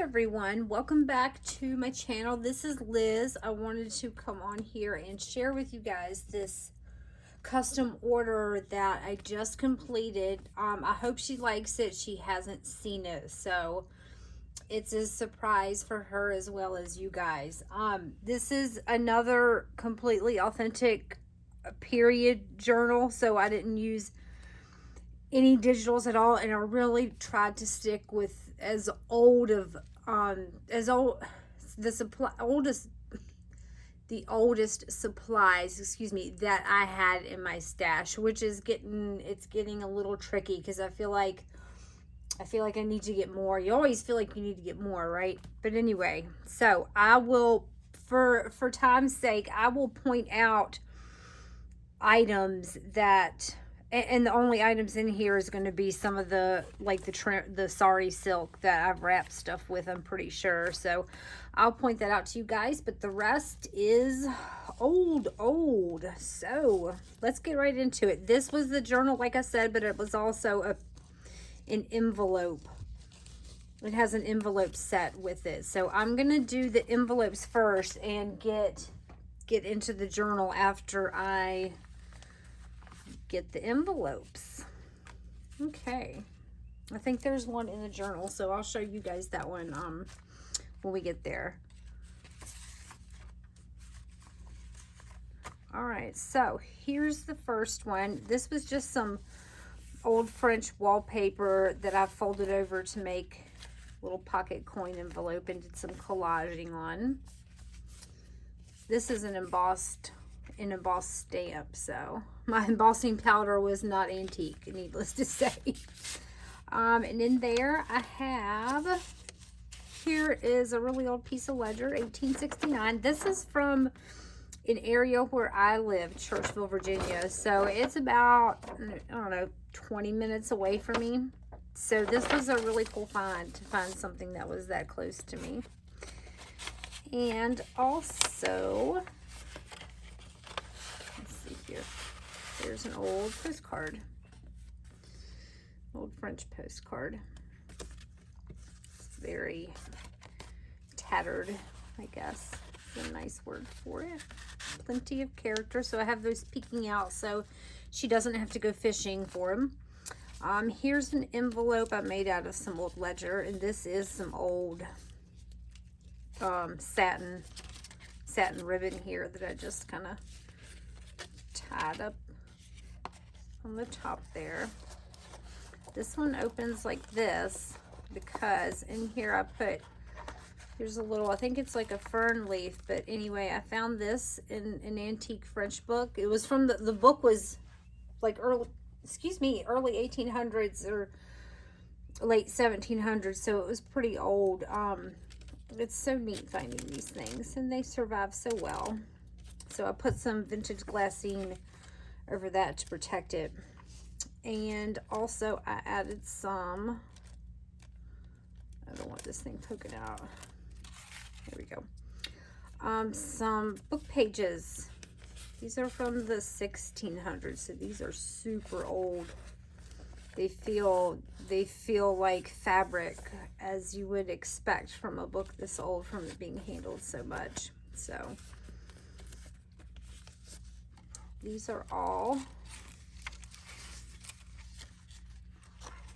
everyone, welcome back to my channel. This is Liz. I wanted to come on here and share with you guys this custom order that I just completed. I hope she likes it. She hasn't seen it, so it's a surprise for her as well as you guys. This is another completely authentic period journal, so I didn't use any digitals at all, and I really tried to stick with as old of the oldest supplies, excuse me, that I had in my stash, which is getting a little tricky because I feel like I need to get more. You always feel like you need to get more, right? But anyway, so I will, for time's sake, I will point out items that, and the only items in here is going to be some of the, like the sari silk that I've wrapped stuff with, I'm pretty sure. So I'll point that out to you guys, but the rest is old. So let's get right into it. This was the journal, like I said, but it was also an envelope. It has an envelope set with it. So I'm going to do the envelopes first and get into the journal after I get the envelopes. Okay, I think there's one in the journal, so I'll show you guys that one when we get there. All right, so here's the first one. This was just some old French wallpaper that I folded over to make a little pocket coin envelope and did some collaging on. This is an embossed stamp, so my embossing powder was not antique, needless to say. And in there I have, here is a really old piece of ledger, 1869. This is from an area where I live, Churchville, Virginia, so it's about, I don't know, 20 minutes away from me. So this was a really cool find, to find something that was that close to me. And also, there's an old postcard, old French postcard. It's very tattered, I guess is a nice word for it. Plenty of character, so I have those peeking out so she doesn't have to go fishing for them. Here's an envelope I made out of some old ledger, and this is some old satin ribbon here that I just kind of tied up on the top there. This one opens like this because in here I put, here's a little, I think it's like a fern leaf, but anyway, I found this in an antique French book. It was from the book was like early 1800s or late 1700s, so it was pretty old. It's so neat finding these things, and they survive so well. So I put some vintage glassine over that to protect it. And also I added some, I don't want this thing poking out. There we go. Some book pages. These are from the 1600s, so these are super old. They feel like fabric, as you would expect from a book this old, from it being handled so much. So these are all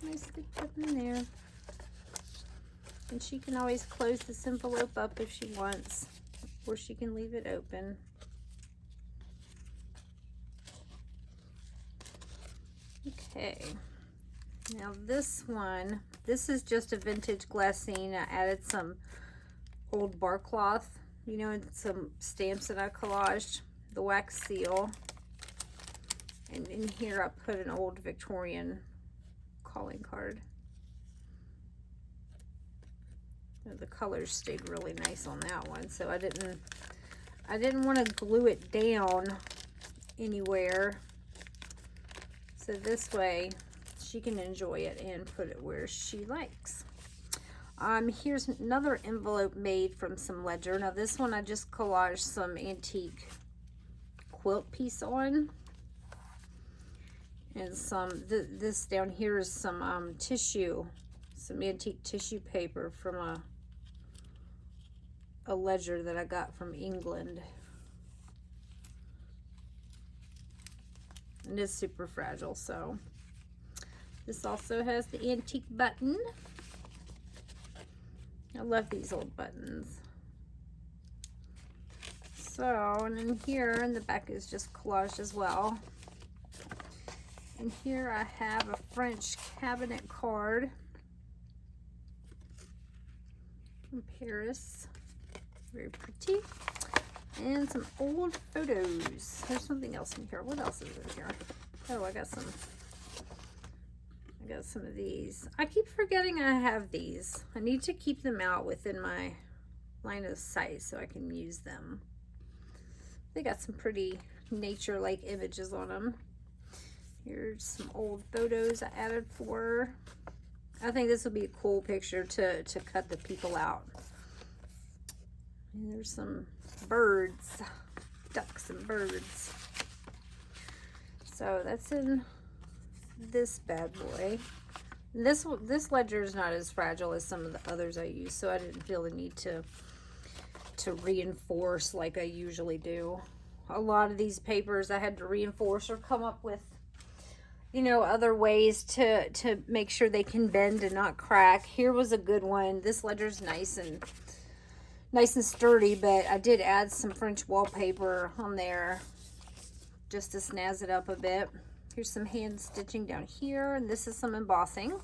nicely put in there. And she can always close this envelope up if she wants, or she can leave it open. Okay, now this one, this is just a vintage glassine. I added some old bar cloth, you know, and some stamps that I collaged, the wax seal. And in here I put an old Victorian calling card. The colors stayed really nice on that one, so I didn't want to glue it down anywhere, so this way she can enjoy it and put it where she likes. Here's another envelope made from some ledger. Now this one I just collaged some antique quilt piece on, and some this down here is some tissue, some antique tissue paper from a a ledger that I got from England. And it's super fragile, so. This also has the antique button. I love these old buttons. So, and in here, in the back is just collaged as well. And here I have a French cabinet card from Paris. Very pretty. And some old photos. There's something else in here. What else is in here? Oh, I got some of these. I keep forgetting I have these. I need to keep them out within my line of sight so I can use them. They got some pretty nature-like images on them. Here's some old photos I added for her. I think this would be a cool picture to cut the people out. And there's some birds, ducks and birds. So that's in this bad boy. This ledger is not as fragile as some of the others I use, so I didn't feel the need to reinforce like I usually do. A lot of these papers I had to reinforce or come up with, you know, other ways to make sure they can bend and not crack. Here was a good one. This ledger's nice and sturdy, but I did add some French wallpaper on there just to snazz it up a bit. Here's some hand stitching down here, and this is some embossing.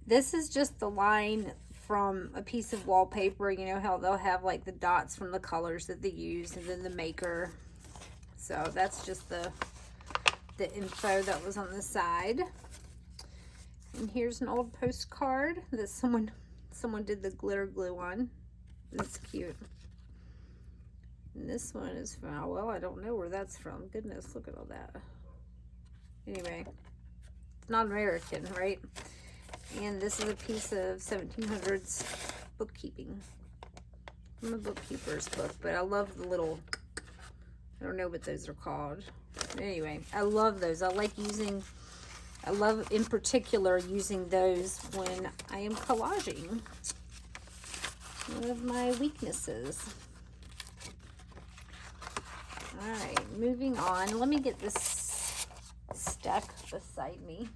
This is just the line from a piece of wallpaper. You know how they'll have like the dots from the colors that they use, and then the maker. So that's just the info that was on the side. And here's an old postcard that someone did the glitter glue on. That's cute. And this one is from, oh, well, I don't know where that's from. Goodness, look at all that. Anyway, it's not American, right? And this is a piece of 1700s bookkeeping. From a bookkeeper's book, but I love the little, I don't know what those are called. Anyway, I love those. I love in particular using those when I am collaging. One of my weaknesses. Alright, moving on. Let me get this stack beside me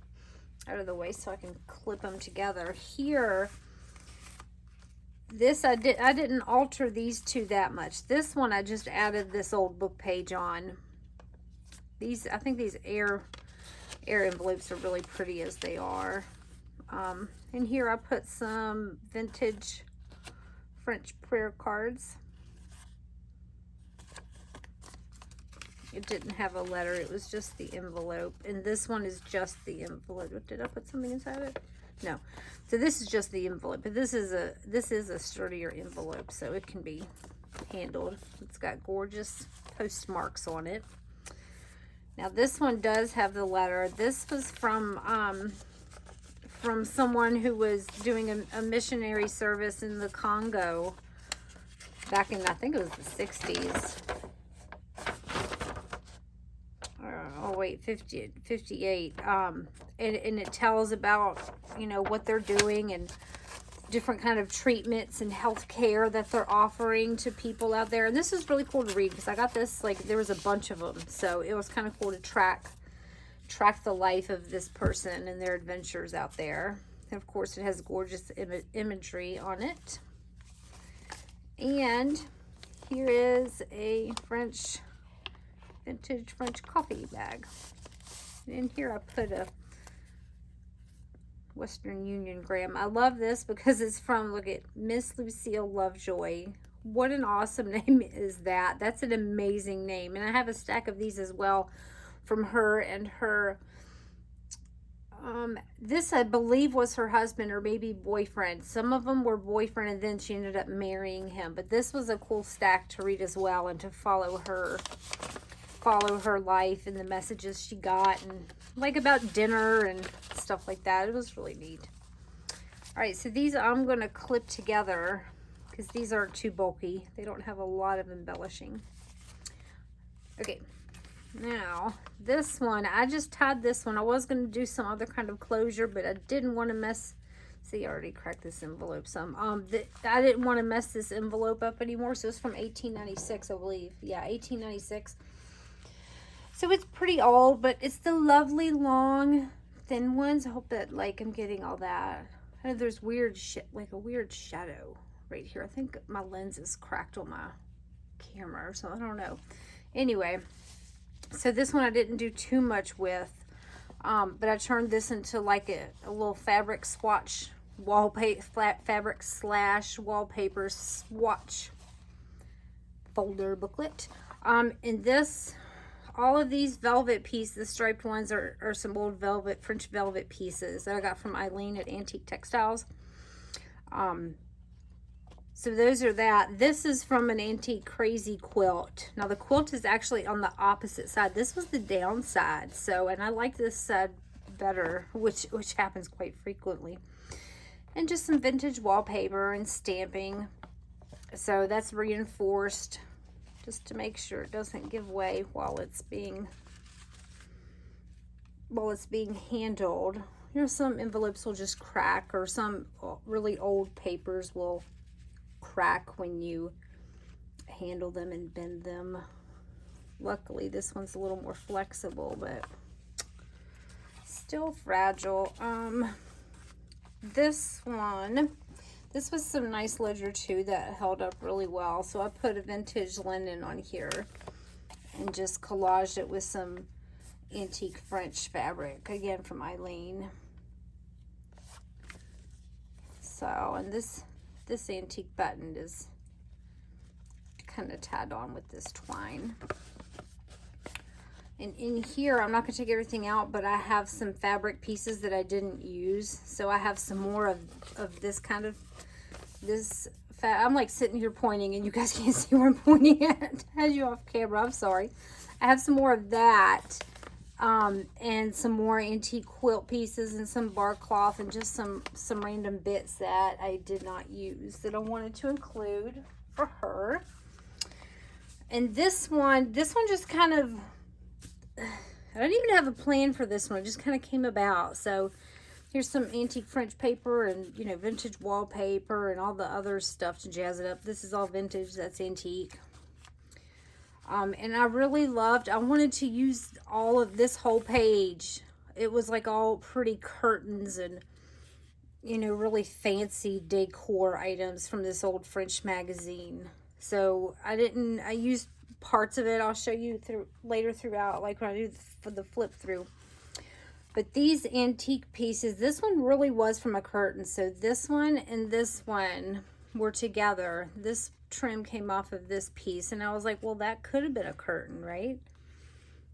out of the way so I can clip them together. Here, this I didn't alter these two that much. This one I just added this old book page on. These, I think these air envelopes are really pretty as they are. And here I put some vintage French prayer cards. It didn't have a letter, it was just the envelope. And this one is just the envelope. Did I put something inside it? No. So this is just the envelope, but this is a sturdier envelope, so it can be handled. It's got gorgeous postmarks on it. Now this one does have the letter. This was from someone who was doing a missionary service in the Congo back in, I think it was the 60s. Oh wait, 58. And it tells about, you know, what they're doing and different kind of treatments and health care that they're offering to people out there. And this is really cool to read because I got this, like, there was a bunch of them, so it was kind of cool to track the life of this person and their adventures out there. And of course it has gorgeous imagery on it. And here is a vintage French coffee bag. And in here I put a Western Union gram. I love this because it's from, look at, Miss Lucille Lovejoy. What an awesome name is that. That's an amazing name. And I have a stack of these as well from her and her, this I believe was her husband or maybe boyfriend. Some of them were boyfriend and then she ended up marrying him. But this was a cool stack to read as well and to follow her life and the messages she got, and like about dinner and stuff like that. It was really neat. All right, so these I'm going to clip together because these aren't too bulky. They don't have a lot of embellishing. Okay, now this one, I just tied this one. I was going to do some other kind of closure, but I didn't want to mess. see, I already cracked this envelope some. I didn't want to mess this envelope up anymore, so it's from 1896, I believe. Yeah, 1896. So it's pretty old, but it's the lovely long thin ones. I hope that, like, I'm getting all that. I know there's weird shit, like a weird shadow right here. I think my lens is cracked on my camera or something. I don't know. Anyway, so this one I didn't do too much with, but I turned this into like a little fabric swatch wallpaper, fabric / wallpaper swatch folder booklet. And this, all of these velvet pieces, the striped ones are some old velvet, French velvet pieces that I got from Eileen at Antique Textiles. So those are that. This is from an Antique Crazy quilt. Now the quilt is actually on the opposite side. This was the down side. So, and I like this side better, which happens quite frequently. And just some vintage wallpaper and stamping. So that's reinforced just to make sure it doesn't give way while it's being handled. You know, some envelopes will just crack, or some really old papers will crack when you handle them and bend them. Luckily this one's a little more flexible, but still fragile. This one, this was some nice ledger too that held up really well, so I put a vintage linen on here and just collaged it with some antique French fabric, again from Eileen. So, and this antique button is kind of tied on with this twine. And in here, I'm not going to take everything out, but I have some fabric pieces that I didn't use. So I have some more of this kind of, I'm like sitting here pointing and you guys can't see where I'm pointing at. I had you off camera, I'm sorry. I have some more of that. And some more antique quilt pieces and some bar cloth and just some random bits that I did not use that I wanted to include for her. And this one just kind of, I didn't even have a plan for this one. It just kind of came about. So here's some antique French paper and, you know, vintage wallpaper and all the other stuff to jazz it up. This is all vintage, that's antique. And I really loved, I wanted to use all of this whole page. It was like all pretty curtains and, you know, really fancy decor items from this old French magazine. So I used parts of it. I'll show you later throughout, like when I do the flip through. But these antique pieces, this one really was from a curtain. So this one and this one were together. This trim came off of this piece, and I was like, well, that could have been a curtain, right?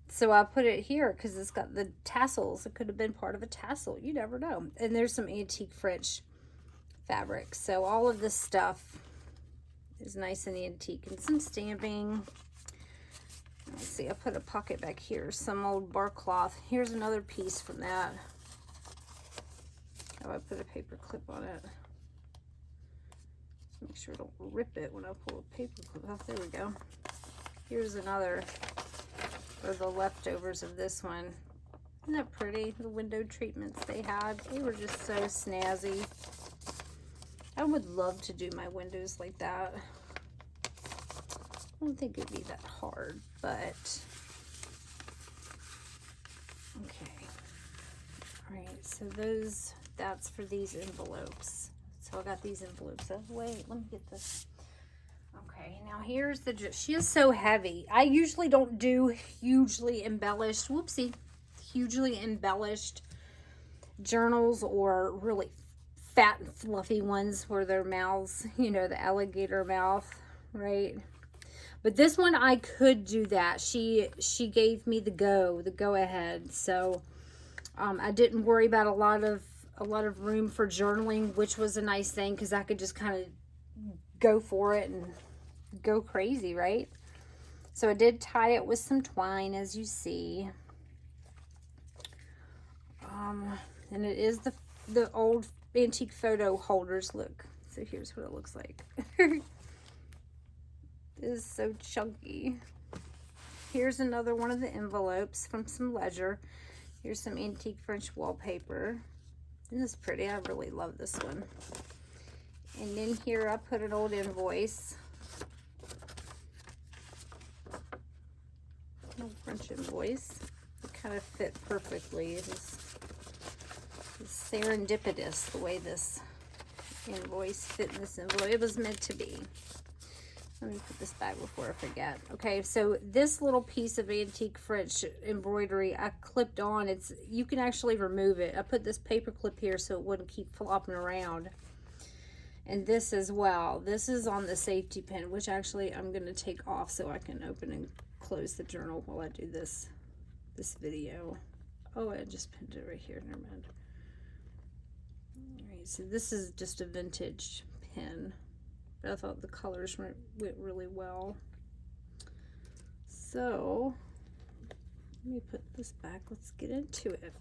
So I put it here because it's got the tassels. It could have been part of a tassel. You never know. And there's some antique French fabric. So all of this stuff is nice and antique, and some stamping. Let's see, I put a pocket back here, some old bar cloth. Here's another piece from that. Oh, I put a paper clip on it. Make sure I don't rip it when I pull a paper clip off. There we go. Here's another, or the leftovers of this one. Isn't that pretty? The window treatments they had. They were just so snazzy. I would love to do my windows like that. I don't think it'd be that hard, but okay. All right, so that's for these envelopes. So I got these envelopes. Oh, wait, let me get this. Okay, now here's she is so heavy. I usually don't do hugely embellished, hugely embellished journals, or really fat and fluffy ones where their mouths, you know, the alligator mouth, right? But this one I could do that. She gave me the go ahead. So I didn't worry about a lot of room for journaling, which was a nice thing because I could just kind of go for it and go crazy, right? So I did tie it with some twine, as you see. And it is the old antique photo holders. Look, so here's what it looks like. It is so chunky. Here's another one of the envelopes from some ledger. Here's some antique French wallpaper. Isn't this pretty? I really love this one. And then here I put an old invoice. An old French invoice. It kind of fit perfectly. It was serendipitous the way this invoice fit in this envelope. It was meant to be. Let me put this back before I forget. Okay, so this little piece of antique French embroidery I clipped on. You can actually remove it. I put this paper clip here so it wouldn't keep flopping around. And this as well. This is on the safety pin, which actually I'm going to take off so I can open and close the journal while I do this video. Oh, I just pinned it right here. Never mind. All right, so this is just a vintage pin. But I thought the colors went really well. So, let me put this back. Let's get into it.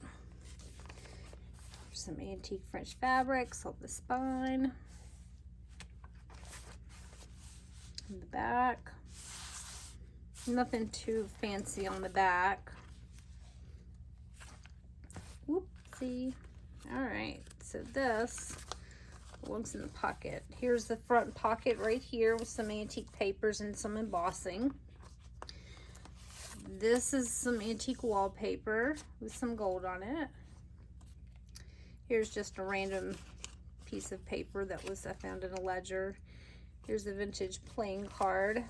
Some antique French fabrics on the spine. In the back. Nothing too fancy on the back. Whoopsie. Alright, so this belongs in the pocket. Here's the front pocket right here with some antique papers and some embossing. This is some antique wallpaper with some gold on it. Here's just a random piece of paper that I found in a ledger. Here's a vintage playing card.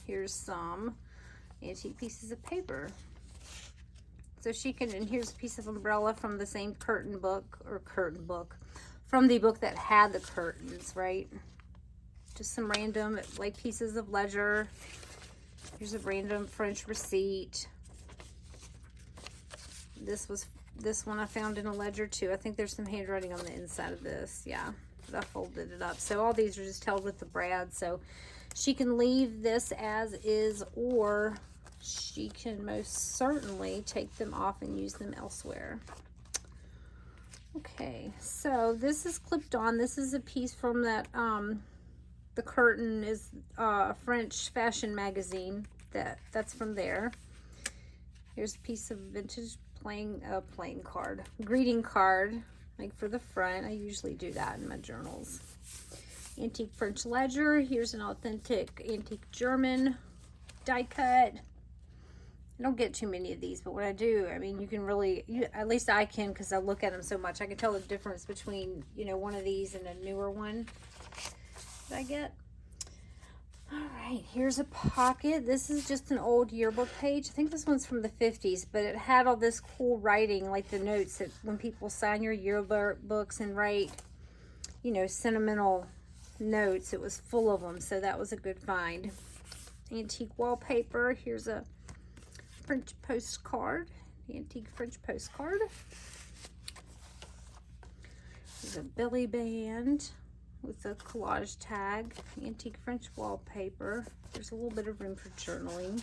Here's some antique pieces of paper. So and here's a piece of umbrella from the same curtain book, from the book that had the curtains, right? Just some random, like, pieces of ledger. Here's a random French receipt. This one I found in a ledger too. I think there's some handwriting on the inside of this. Yeah, but I folded it up. So all these are just held with the brad. So she can leave this as is, or she can most certainly take them off and use them elsewhere. Okay, so this is clipped on. This is a piece from that, the curtain is a French fashion magazine. That's from there. Here's a piece of vintage playing card, greeting card, like for the front. I usually do that in my journals. Antique French ledger. Here's an authentic antique German die cut. I don't get too many of these, but when I do, I mean, you can really, at least I can, because I look at them so much. I can tell the difference between, one of these and a newer one that I get. All right, here's a pocket. This is just an old yearbook page. I think this one's from the 50s, but it had all this cool writing, like the notes that when people sign your yearbooks and write, sentimental notes. It was full of them, so that was a good find. Antique wallpaper. Here's a French postcard, antique French postcard. There's a belly band with a collage tag, antique French wallpaper. There's a little bit of room for journaling.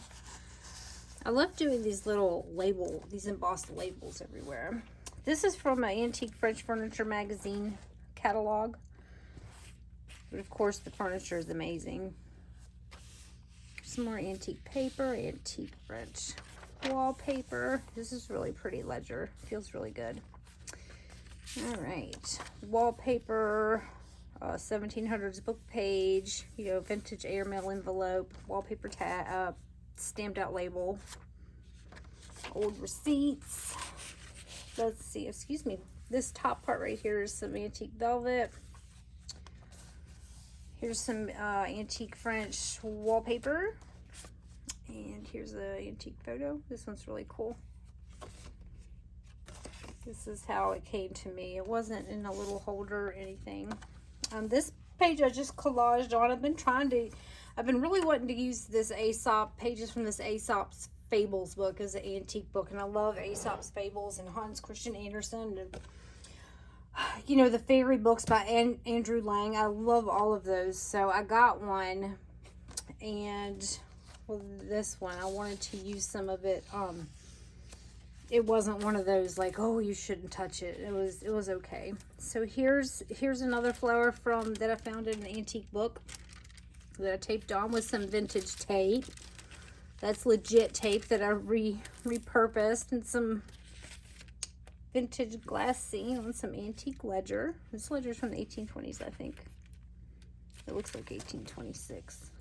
I love doing these these embossed labels everywhere. This is from an antique French furniture magazine catalog. But of course the furniture is amazing. Some more antique paper, antique French wallpaper. This is really pretty ledger. Feels really good. All right, wallpaper, 1700s book page, vintage airmail envelope, wallpaper tag, stamped out label, old receipts. Let's see, excuse me. This top part right here is some antique velvet. Here's some antique French wallpaper. And here's an antique photo. This one's really cool. This is how it came to me. It wasn't in a little holder or anything. This page I just collaged on. I've been really wanting to use this pages from this Aesop's Fables book as an antique book. And I love Aesop's Fables and Hans Christian Andersen and the fairy books by Andrew Lang. I love all of those. So I got one, and this one, I wanted to use some of it. It wasn't one of those like, oh, you shouldn't touch it. It was okay. So here's another flower that I found in an antique book that I taped on with some vintage tape. That's legit tape that I repurposed, and some vintage glass scene on some antique ledger. This ledger's from the 1820s, I think. It looks like 1826.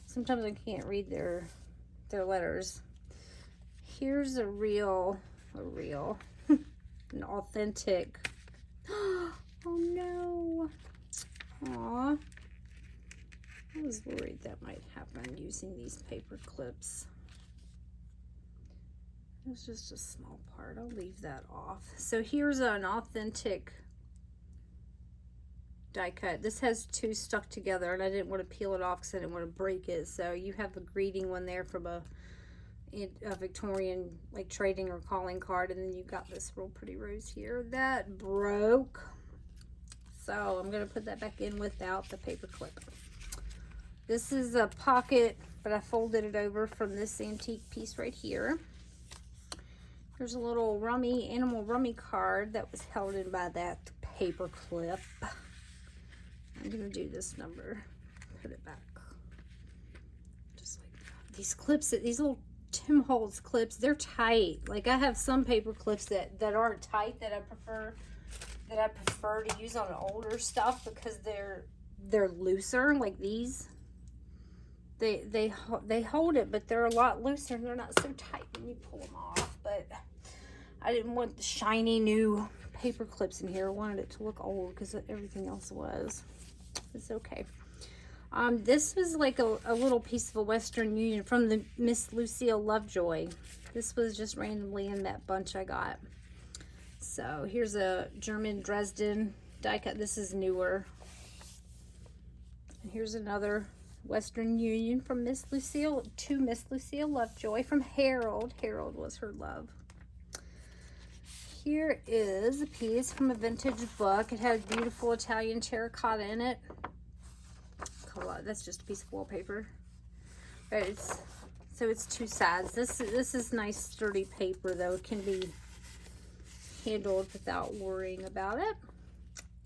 Sometimes I can't read their letters. Here's a real, an authentic. Oh no. Aw. I was worried that might happen using these paper clips. It's just a small part. I'll leave that off. So here's an authentic die cut. This has two stuck together, and I didn't want to peel it off because I didn't want to break it. So you have a greeting one there from a Victorian like trading or calling card, and then you got this real pretty rose here that broke. So I'm going to put that back in without the paper clip. This is a pocket, but I folded it over from this antique piece right here. There's a little rummy, animal rummy card that was held in by that paper clip. I'm going to do this number, put it back. Just like that. These clips, these little Tim Holtz clips, they're tight. Like I have some paper clips that aren't tight that I prefer to use on older stuff because they're looser, like these. They hold it, but they're a lot looser and they're not so tight when you pull them off. But I didn't want the shiny new paper clips in here. I wanted it to look old because everything else was. It's okay. This was like a little piece of a Western Union from the Miss Lucille Lovejoy. This was just randomly in that bunch I got. So here's a German Dresden die cut. This is newer. And here's another Western Union from Miss Lucille, to Miss Lucille Lovejoy from Harold. Harold was her love. Here is a piece from a vintage book. It has beautiful Italian terracotta in it. That's just a piece of wallpaper. But it's two sides. This is nice sturdy paper though. It can be handled without worrying about it.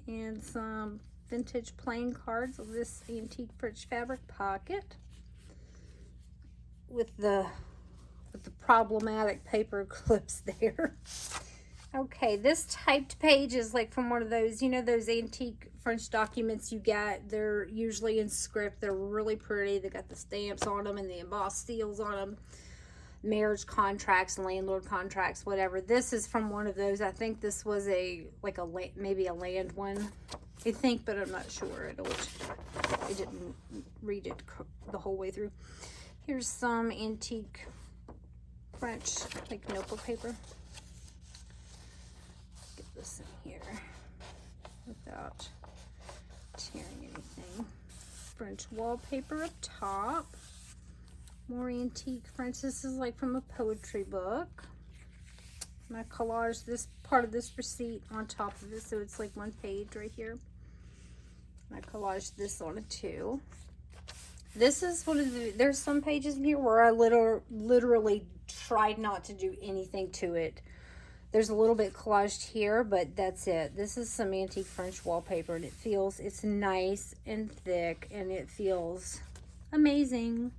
And some vintage playing cards of this antique French fabric pocket with the problematic paper clips there. Okay, this typed page is like from one of those, you know, those antique French documents you get. They're usually in script. They're really pretty. They got the stamps on them and the embossed seals on them. Marriage contracts, landlord contracts, whatever. This is from one of those. I think this was maybe a land one. I think, but I'm not sure. I didn't read it the whole way through. Here's some antique French like notebook paper. Get this in here without tearing anything. French wallpaper up top. More antique French. This is like from a poetry book. And I collaged this part of this receipt on top of it, so it's like one page right here. And I collaged this on it too. This is one of the, there's some pages in here where I literally tried not to do anything to it. There's a little bit collaged here, but that's it. This is some antique French wallpaper, and it's nice and thick, and it feels amazing.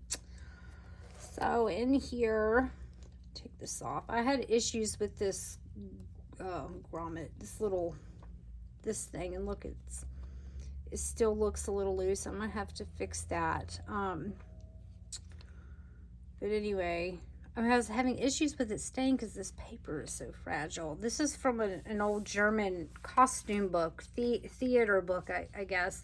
So in here, take this off. I had issues with this grommet, this thing, and look, it still looks a little loose. I'm gonna have to fix that. But anyway, I was having issues with it staying because this paper is so fragile. This is from an old German costume book, theater book, I guess.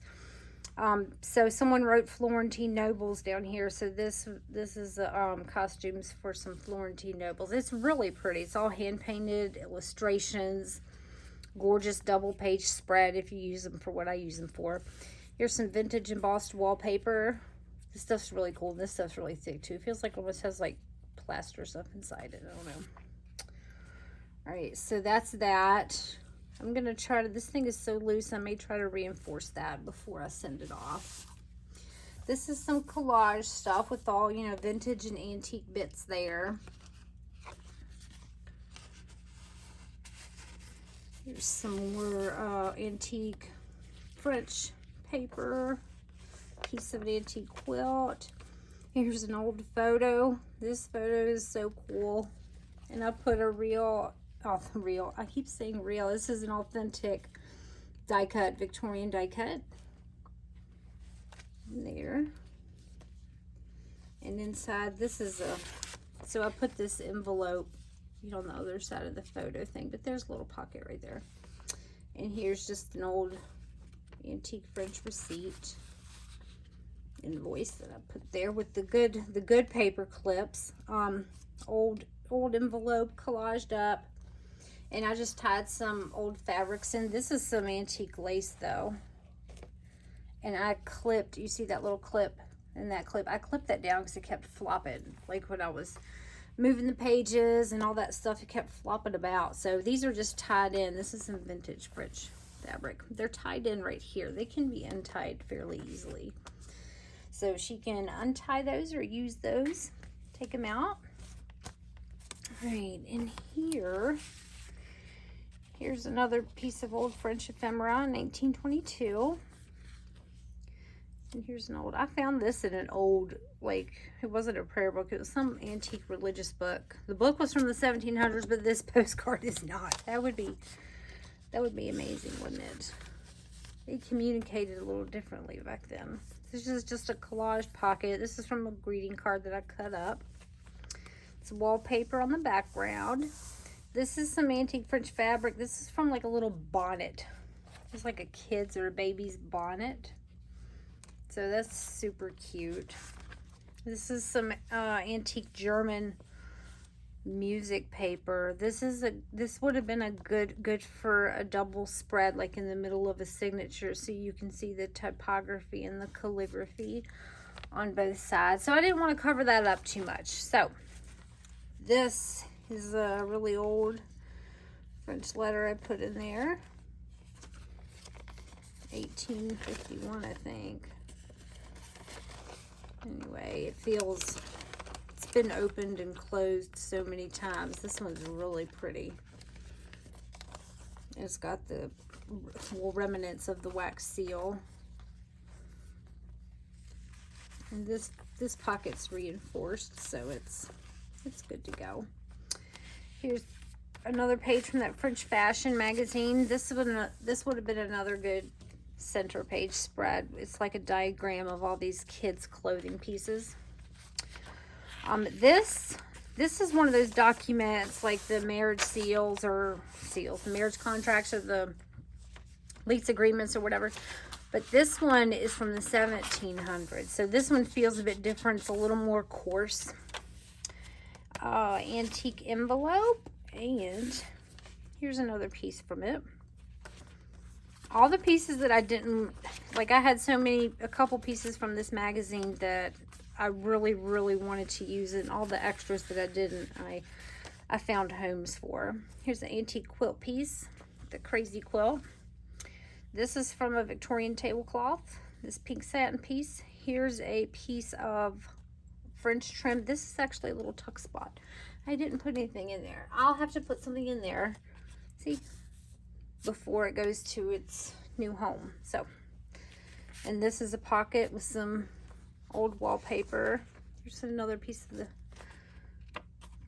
So someone wrote Florentine nobles down here. So this is costumes for some Florentine nobles. It's really pretty. It's all hand painted illustrations, gorgeous double page spread if you use them for what I use them for. Here's some vintage embossed wallpaper. This stuff's really cool. This stuff's really thick too. It feels like it almost has like plaster stuff inside it. I don't know. All right, so that's that. I'm gonna try to, this thing is so loose, I may try to reinforce that before I send it off. This is some collage stuff with all, you know, vintage and antique bits there. Here's some more antique French paper, piece of an antique quilt. Here's an old photo. This photo is so cool. And I put a real real. I keep saying real. This is an authentic die cut, Victorian die cut. There. And inside, this is a, so I put this envelope, on the other side of the photo thing, but there's a little pocket right there. And here's just an old antique French receipt invoice that I put there with the good paper clips. Old envelope collaged up, and I just tied some old fabrics in. This is some antique lace though, and I clipped, you see that little clip and that clip, I clipped that down because it kept flopping, like when I was moving the pages and all that stuff, it kept flopping about. So these are just tied in. This is some vintage French fabric. They're tied in right here. They can be untied fairly easily, so she can untie those or use those, take them out. All right, and here's another piece of old French ephemera, 1922. And here's an old, I found this in an old, like, it wasn't a prayer book, it was some antique religious book. The book was from the 1700s, but this postcard is not. That would be amazing, wouldn't it? They communicated a little differently back then. This is just a collage pocket. This is from a greeting card that I cut up. It's wallpaper on the background. This is some antique French fabric. This is from like a little bonnet. It's like a kid's or a baby's bonnet. So that's super cute. This is some antique German music paper. This would have been a good for a double spread, like in the middle of a signature, so you can see the typography and the calligraphy on both sides. So I didn't want to cover that up too much. So this is a really old French letter I put in there. 1851, I think. Anyway, it's been opened and closed so many times. This one's really pretty. It's got the remnants of the wax seal. And this pocket's reinforced, so it's good to go. Here's another page from that French fashion magazine. This would have been another good center page spread. It's like a diagram of all these kids' clothing pieces. This is one of those documents, like the marriage the marriage contracts or the lease agreements or whatever. But this one is from the 1700s. So this one feels a bit different. It's a little more coarse. Antique envelope. And here's another piece from it. All the pieces that I didn't, like, I had a couple pieces from this magazine that I really wanted to use, and all the extras that I didn't, I found homes for. Here's an antique quilt piece, the crazy quilt. This is from a Victorian tablecloth, this pink satin piece. Here's a piece of French trim. This is actually a little tuck spot. I didn't put anything in there. I'll have to put something in there, see, before it goes to its new home. So, and this is a pocket with some old wallpaper. Here's another piece of the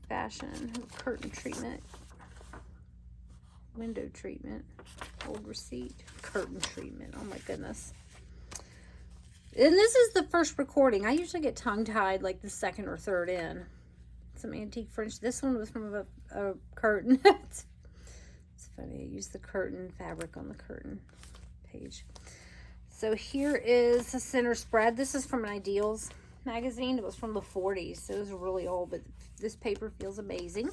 fashion curtain treatment, window treatment, old receipt, curtain treatment. Oh my goodness. And this is the first recording. I usually get tongue-tied like the second or third in. Some antique French. This one was from a curtain. It's funny. I used the curtain fabric on the curtain page. So here is the center spread. This is from an Ideals magazine. It was from the 40s, so it was really old, but this paper feels amazing.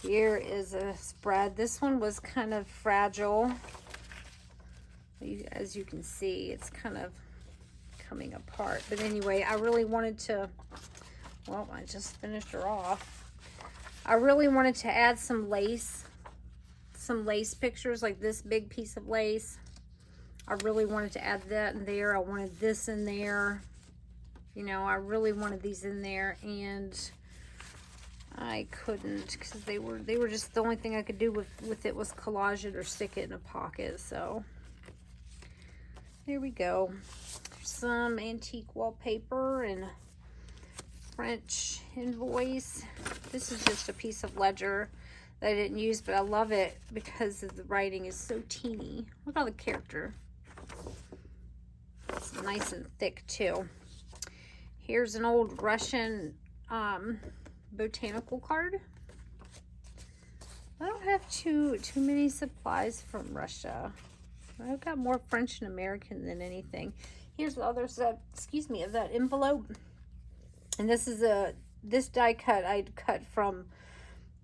Here is a spread. This one was kind of fragile. As you can see, it's kind of coming apart. But anyway, I really wanted to, well, I just finished her off. I really wanted to add some lace pictures, like this big piece of lace. I really wanted to add that in there. I wanted this in there. You know, I really wanted these in there, and I couldn't because they were just the only thing I could do with it was collage it or stick it in a pocket. So there we go. Some antique wallpaper and French invoice. This is just a piece of ledger that I didn't use, but I love it because the writing is so teeny. Look at the character. It's nice and thick too. Here's an old Russian botanical card. I don't have too many supplies from Russia. I've got more French and American than anything. Here's the other side, excuse me, of that envelope. And this is this die cut I'd cut from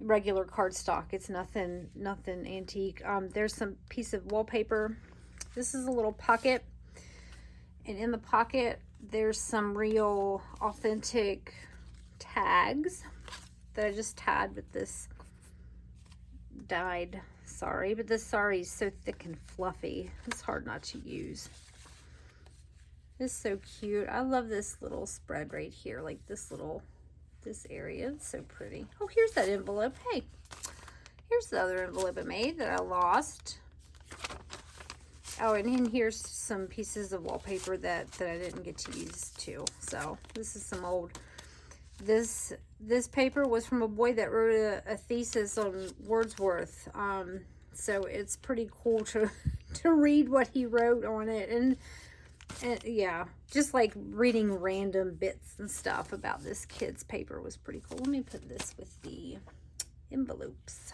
regular cardstock. It's nothing antique. There's some piece of wallpaper. This is a little pocket, and in the pocket there's some real authentic tags that I just tied with this dyed sari, but this sari is so thick and fluffy. It's hard not to use. It's so cute. I love this little spread right here, like this area. It's so pretty. Oh, here's that envelope. Hey, here's the other envelope I made that I lost. Oh, and then here's some pieces of wallpaper that I didn't get to use too. So this is some old, this paper was from a boy that wrote a thesis on Wordsworth. So it's pretty cool to read what he wrote on it. And yeah, just like reading random bits and stuff about this kid's paper was pretty cool. Let me put this with the envelopes.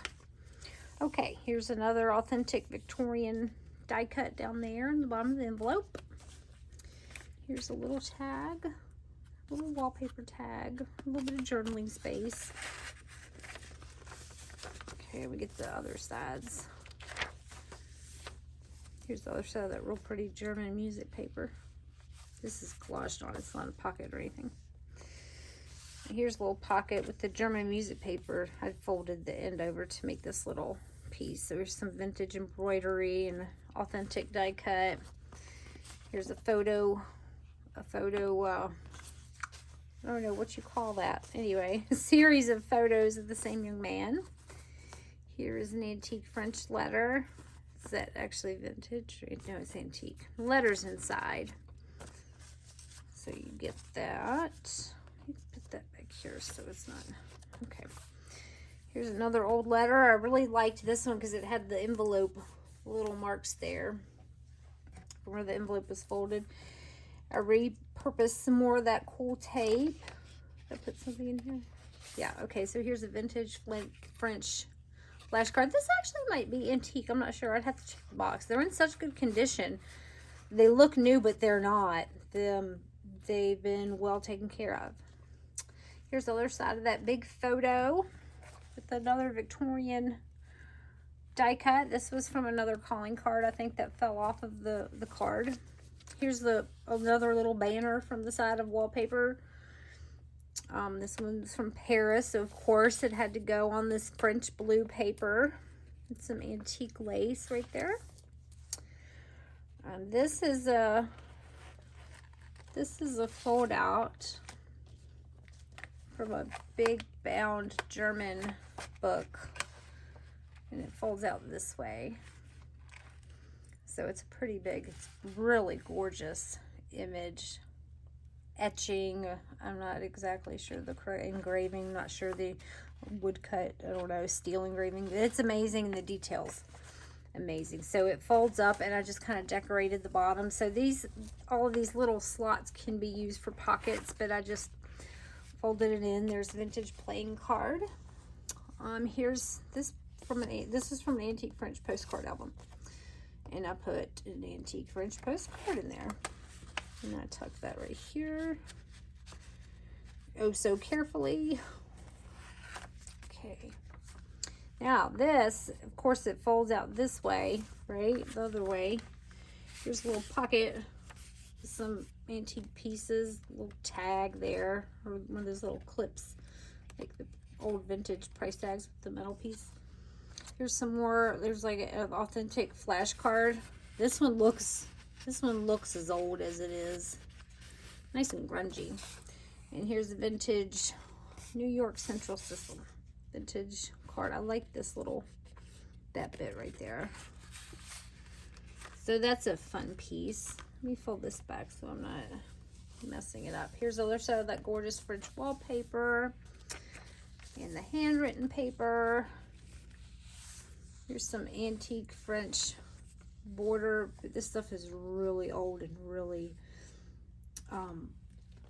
Okay, here's another authentic Victorian die cut down there in the bottom of the envelope. Here's a little tag, a little wallpaper tag, a little bit of journaling space. Okay, we get the other sides. Here's the other side of that real pretty German music paper. This is collaged on, it's not a pocket or anything. And here's a little pocket with the German music paper. I folded the end over to make this little piece. So there's some vintage embroidery and authentic die cut. Here's a photo, I don't know what you call that. Anyway, a series of photos of the same young man. Here is an antique French letter. Is that actually vintage? No, it's antique. Letters inside. So you get that. Let me put that back here so it's not, okay. Here's another old letter. I really liked this one because it had the envelope little marks there where the envelope was folded. I repurposed some more of that cool tape. Did I put something in here? Yeah, okay, so here's a vintage French flashcard. This actually might be antique. I'm not sure. I'd have to check the box. They're in such good condition. They look new, but they're not. They've been well taken care of. Here's the other side of that big photo with another Victorian die cut. This was from another calling card, I think, that fell off of the card. Here's another little banner from the side of wallpaper. This one's from Paris, so of course it had to go on this French blue paper. It's some antique lace right there. This is a fold out from a big bound German book, and it folds out this way. So it's pretty big. It's really gorgeous image. Etching, I'm not exactly sure the engraving, not sure the woodcut, I don't know, steel engraving. It's amazing, the details amazing. So it folds up, and I just kind of decorated the bottom. So all of these little slots can be used for pockets, but I just folded it in. There's a vintage playing card. Here's this this is from an antique French postcard album, and I put an antique French postcard in there. And I tuck that right here. Oh, so carefully. Okay. Now this, of course, it folds out this way, right? The other way. Here's a little pocket with some antique pieces, a little tag there, or one of those little clips, like the old vintage price tags with the metal piece. Here's some more. There's like an authentic flashcard. This one looks as old as it is. Nice and grungy. And here's a vintage New York Central System vintage card. I like this that bit right there. So that's a fun piece. Let me fold this back so I'm not messing it up. Here's the other side of that gorgeous French wallpaper and the handwritten paper. Here's some antique French border. This stuff is really old and really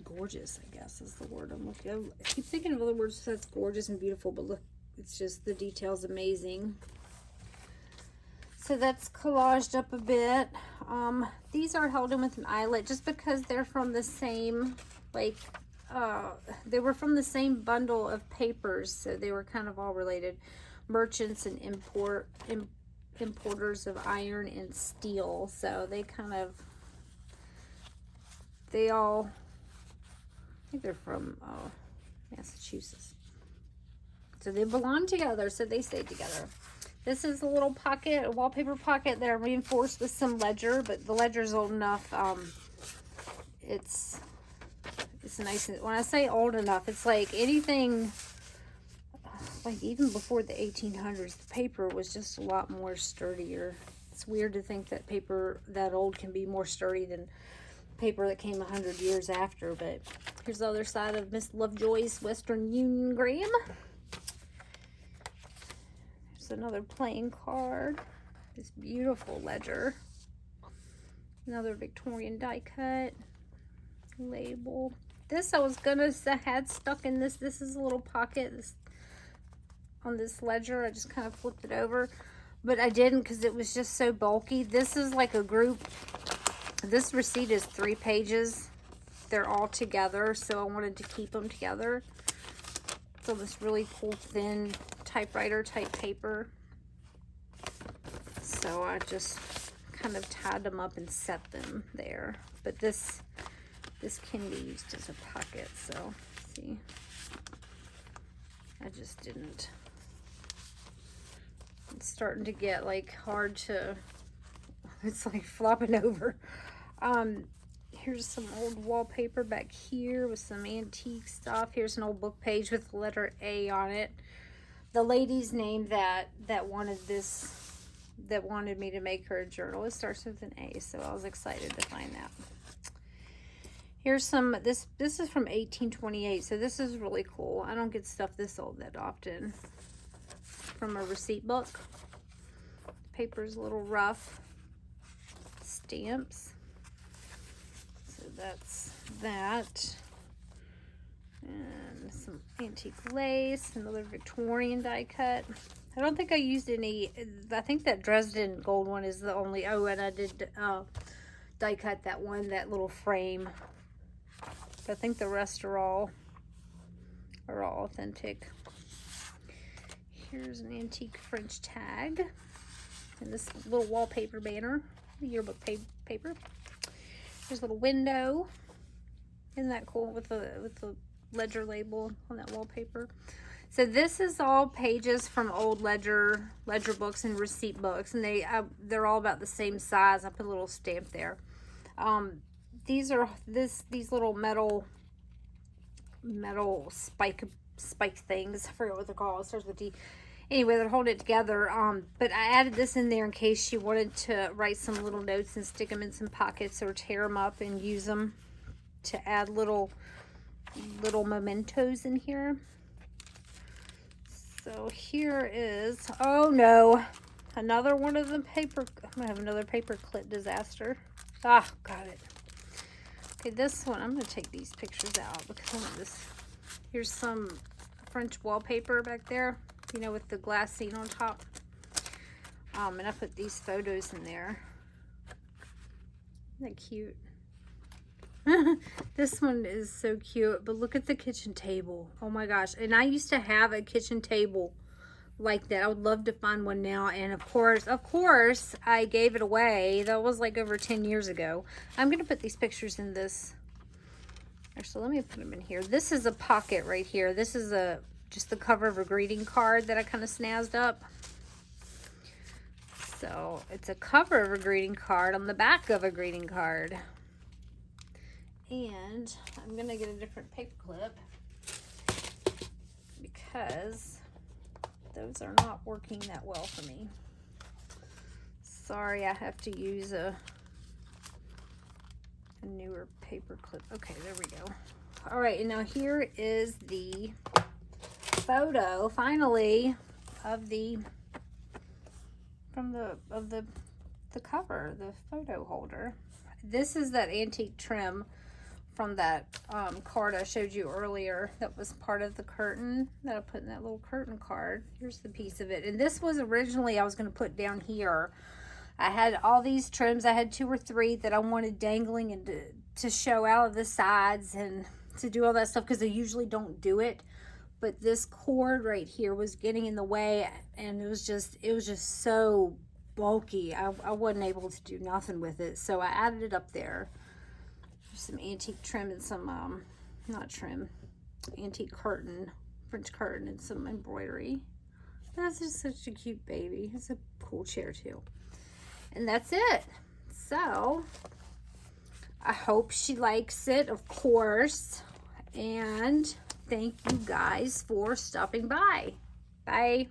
gorgeous, I guess is the word I'm looking at. I keep thinking of other words that's gorgeous and beautiful, but look, it's just the detail's amazing. So that's collaged up a bit. These are held in with an eyelet just because they're from the same, like, they were from the same bundle of papers, so they were kind of all related. Merchants and importers of iron and steel, so they kind of, they all, I think they're from Massachusetts, so they belong together, so they stay together. This is a little pocket, a wallpaper pocket that I reinforced with some ledger, but the ledger's old enough. It's nice. When I say old enough, it's like anything, like even before the 1800s, the paper was just a lot more sturdier. It's weird to think that paper that old can be more sturdy than paper that came 100 years after, but here's the other side of Miss Lovejoy's Western Union Graham. There's another playing card. This beautiful ledger. Another Victorian die cut. Label. This I was gonna had stuck in this. This is a little pocket on this ledger. I just kind of flipped it over, but I didn't because it was just so bulky. This is like a group. This receipt is 3 pages. They're all together, so I wanted to keep them together. So this really cool thin typewriter type paper. So I just kind of tied them up and set them there. But this can be used as a pocket, so see, I just didn't. It's starting to get like hard to, it's like flopping over. Here's some old wallpaper back here with some antique stuff. Here's an old book page with the letter A on it. The lady's name that wanted this, that wanted me to make her a journal, it starts with an A, so I was excited to find that. Here's some, this is from 1828, so this is really cool. I don't get stuff this old that often. From a receipt book. Paper's a little rough. Stamps. So that's that. And some antique lace, another Victorian die cut. I don't think I used any, I think that Dresden gold one is the only, oh, and I did die cut that one, that little frame. I think the rest are all authentic. Here's an antique French tag. And this little wallpaper banner, yearbook paper. There's a little window. Isn't that cool with the ledger label on that wallpaper? So this is all pages from old ledger books and receipt books, and they're all about the same size. I put a little stamp there. These are these little metal spike things. I forget what they're called. It starts with D. Anyway, they're holding it together. But I added this in there in case she wanted to write some little notes and stick them in some pockets or tear them up and use them to add little mementos in here. So here is, oh no, another one of the paper. I'm gonna have another paper clip disaster. Ah, got it. Okay, this one, I'm going to take these pictures out because I want this. Here's some French wallpaper back there, you know, with the glass scene on top. And I put these photos in there. Isn't that cute? This one is so cute, but look at the kitchen table. Oh my gosh. And I used to have a kitchen table like that. I would love to find one now, and of course I gave it away. That was like over 10 years ago. I'm gonna put these pictures in this, actually let me put them in here. This is a pocket right here. This is just the cover of a greeting card that I kind of snazzed up. So it's a cover of a greeting card on the back of a greeting card, and I'm gonna get a different paper clip because those are not working that well for me. Sorry, I have to use a newer paper clip. Okay, there we go. All right, and now here is the photo, finally, of the from the cover, the photo holder. This is that antique trim from that card I showed you earlier that was part of the curtain that I put in that little curtain card. Here's the piece of it. And this was originally I was going to put down here. I had all these trims. I had 2 or 3 that I wanted dangling and to show out of the sides and to do all that stuff because I usually don't do it. But this cord right here was getting in the way, and it was just so bulky. I wasn't able to do nothing with it, so I added it up there. There's some antique trim and some not trim, antique curtain, French curtain, and some embroidery. That's just such a cute baby. It's a cool chair too. And that's it. So I hope she likes it, of course. And thank you guys for stopping by. Bye.